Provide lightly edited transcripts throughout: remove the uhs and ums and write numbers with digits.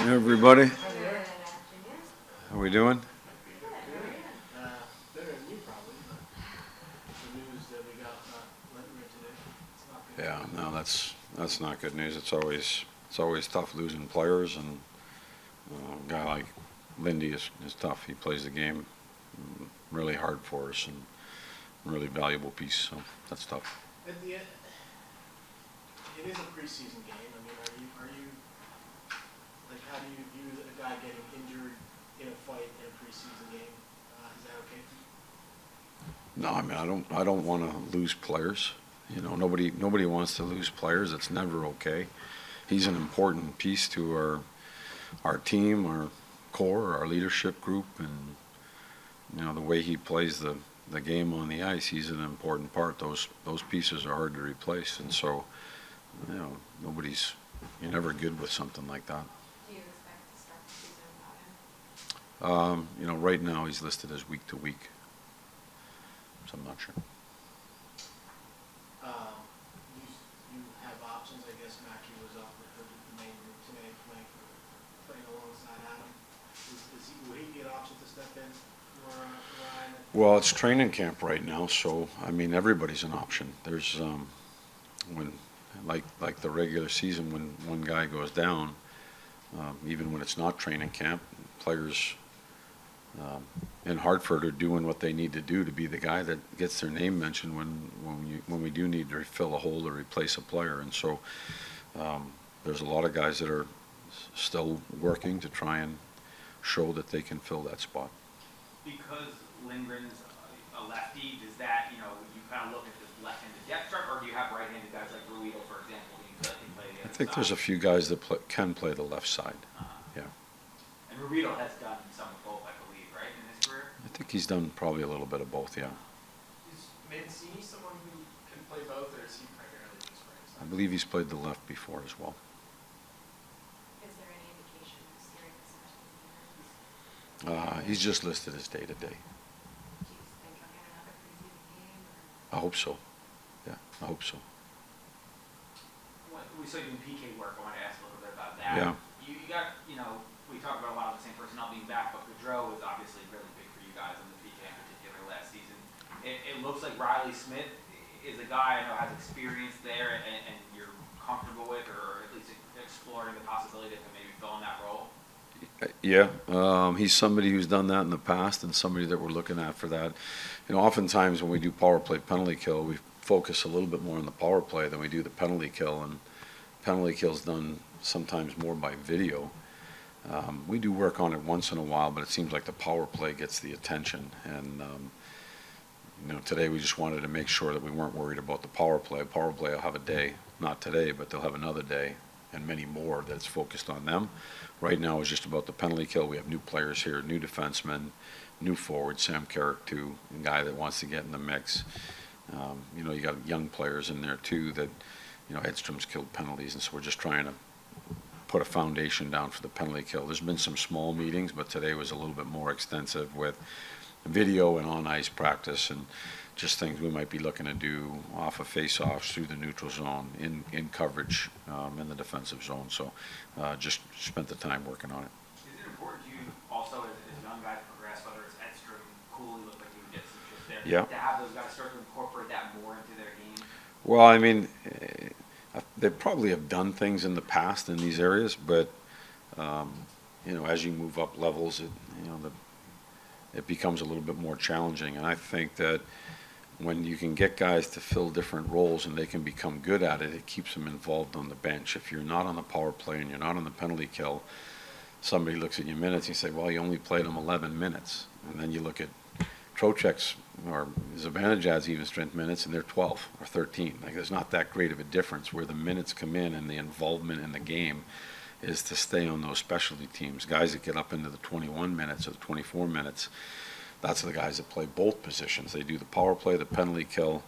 Everybody, how we doing? Better than you probably, but the news that we got Lindy today, it's not good. Yeah, no, that's not good news. It's always tough losing players, and a guy like Lindy is tough. He plays the game really hard for us and really valuable piece. So that's tough. At the end, it is a preseason game. I mean, are you like, how do you view a guy getting injured in a fight in a preseason game? Is that okay? No, I mean I don't want to lose players. You know, nobody wants to lose players. It's never okay. He's an important piece to our team, our core, our leadership group, and you know the way he plays the game on the ice. He's an important part. Those pieces are hard to replace, and so you know you're never good with something like that. Do you expect to start the season without him? You know, right now he's listed as week to week, so I'm not sure. You have options. I guess Mackey was up with the main group today, playing alongside Adam. Would he be an option to step in for Ryan? Well, it's training camp right now, so I mean everybody's an option. There's when like the regular season, when one guy goes down, even when it's not training camp, players in Hartford are doing what they need to do to be the guy that gets their name mentioned when we do need to fill a hole or replace a player. And so there's a lot of guys that are still working to try and show that they can fill that spot. Because Lindgren's a lefty, does that, you kind of look at this left-handed depth chart, or do you have right-handed guys like Ruido, for example, who can play the other I think side? there's a few guys that can play the left side. Yeah. And Ruido has done some of both, I believe, right, in his career? I think he's done probably a little bit of both, yeah. Is Mancini someone who can play both, or is he primarily just right I side? believe he's played the left before as well. Is there any indication of steering the special teams? He's just listed as day to day. Do you think he'll get another preseason game? Or? I hope so. Yeah, I hope so. We saw you doing PK work. I want to ask a little bit about that. Yeah. You got, we talked about a lot of the same personnel being back, but Gaudreau was obviously really big for you guys in the PK in particular last season. It looks like Riley Smith is a guy I know has experience there and you're comfortable with, or at least exploring the possibility to maybe fill in that role. Yeah, he's somebody who's done that in the past and somebody that we're looking at for that. You know, oftentimes when we do power play penalty kill, we focus a little bit more on the power play than we do the penalty kill, and penalty kill's done sometimes more by video. We do work on it once in a while, but it seems like the power play gets the attention. And today we just wanted to make sure that we weren't worried about the power play. Power play will have a day, not today, but they'll have another day and many more that's focused on them. Right now it's just about the penalty kill. We have new players here, new defensemen, new forward, Sam Carrick too, a guy that wants to get in the mix. You got young players in there too that, Edstrom's killed penalties, and so we're just trying to put a foundation down for the penalty kill. There's been some small meetings, but today was a little bit more extensive with video and on-ice practice and just things we might be looking to do off of face-offs through the neutral zone, in coverage, in the defensive zone. So just spent the time working on it. Is it important to you also as young guys progress, whether it's Edstrom, Cooley, looked like he would get some shifts there, Yeah. to have those guys start to incorporate that more into their game? Well, I mean, they probably have done things in the past in these areas, but as you move up levels, it becomes a little bit more challenging. And I think that when you can get guys to fill different roles and they can become good at it, it keeps them involved on the bench. If you're not on the power play and you're not on the penalty kill, somebody looks at your minutes and you say, well, you only played them 11 minutes. And then you look at Trocheck's or Zibanejad's even strength minutes, and they're 12 or 13. Like, there's not that great of a difference where the minutes come in and the involvement in the game is to stay on those specialty teams. Guys that get up into the 21 minutes or the 24 minutes, that's the guys that play both positions. They do the power play, the penalty kill,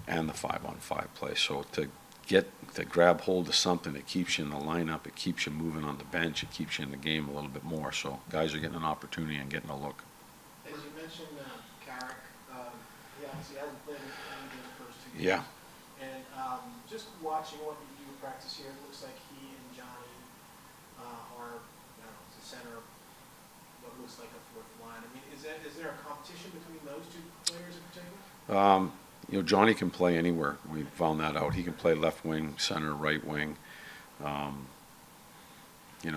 and the 5-on-5 play. So to grab hold of something that keeps you in the lineup, it keeps you moving on the bench, it keeps you in the game a little bit more. So guys are getting an opportunity and getting a look. As you mentioned, Carrick, he obviously hasn't played in the first 2 games. Yeah. And just watching what you do practice here, it looks like he and Johnny are like a fourth line. I mean, is there a competition between those two players in particular? Johnny can play anywhere. We found that out. He can play left wing, center, right wing.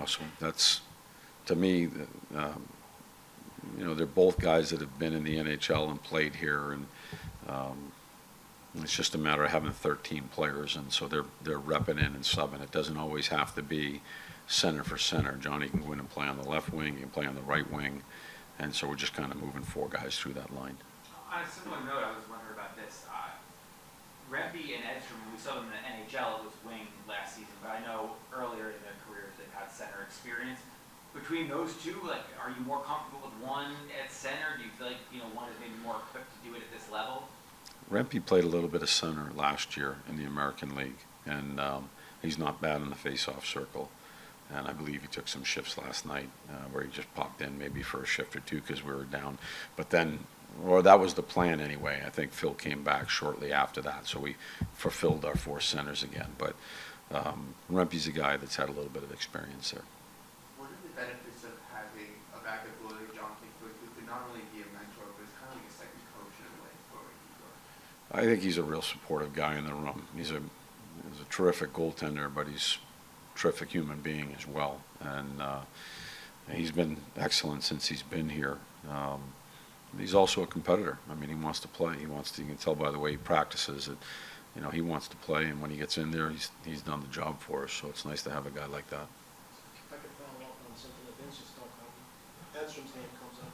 So that's, to me, they're both guys that have been in the NHL and played here, and it's just a matter of having 13 players, and so they're repping in and subbing. It doesn't always have to be center for center. Johnny can go in and play on the left wing, he can play on the right wing, and so we're just kind of moving 4 guys through that line. On a similar note, I was wondering about this. Rempe and Edstrom, when we saw them in the NHL, it was wing last season, but I know earlier in their careers they've had center experience. Between those two, are you more comfortable with one at center? Do you feel like, one is maybe more equipped to do it at this level? Rempe played a little bit of center last year in the American League, and he's not bad in the face-off circle. And I believe he took some shifts last night where he just popped in maybe for a shift or two because we were down. But then, or that was the plan anyway. I think Phil came back shortly after that, so we fulfilled our 4 centers again. But Rempe's a guy that's had a little bit of experience there. What are the benefits of having a backup goalie like Jonathan Quick who could not only be a mentor, but is kind of like a second coach in a way for Igor? I think he's a real supportive guy in the room. He's a terrific goaltender, but he's a terrific human being as well. And he's been excellent since he's been here. He's also a competitor. I mean, he wants to play. You can tell by the way he practices that, he wants to play. And when he gets in there, he's done the job for us. So it's nice to have a guy like that. If I could follow up on something that Vince just talked about. Edstrom's name comes up.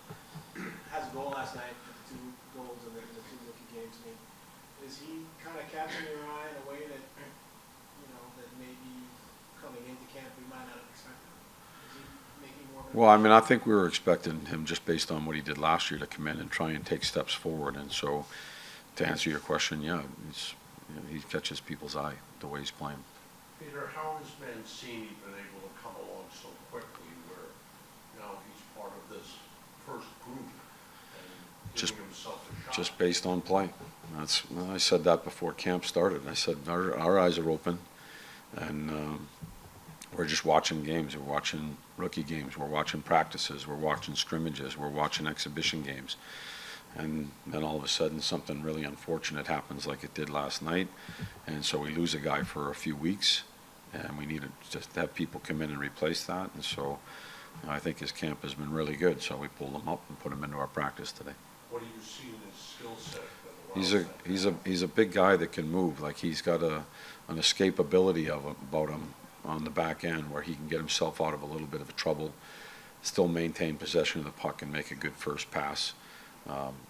Has a goal last night, 2 goals in the 2 rookie games. I mean, is he kind of catching your eye in a way that, that maybe coming into camp we might not have expected? Is he making more of a... Well, I mean, I think we were expecting him just based on what he did last year to come in and try and take steps forward. And so, to answer your question, yeah, he catches people's eye the way he's playing. Peter, how has Mancini been able to come along so quickly where now he's part of this first group and Just- giving himself a shot? Just based on play. I said that before camp started. I said our eyes are open, and we're just watching games. We're watching rookie games. We're watching practices. We're watching scrimmages. We're watching exhibition games. And then all of a sudden something really unfortunate happens like it did last night. And so we lose a guy for a few weeks, and we need to just have people come in and replace that. And so I think his camp has been really good. So we pulled him up and put him into our practice today. What do you see in his skill set that allows He's a big guy that can move. Like he's got an escapability about him on the back end where he can get himself out of a little bit of trouble, still maintain possession of the puck and make a good first pass.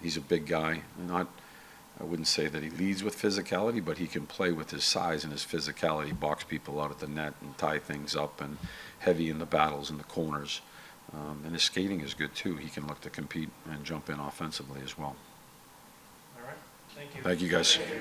He's a big guy. I wouldn't say that he leads with physicality, but he can play with his size and his physicality, box people out at the net and tie things up, and heavy in the battles in the corners. And his skating is good too. He can look to compete and jump in offensively as well. All right, thank you. Thank you, guys.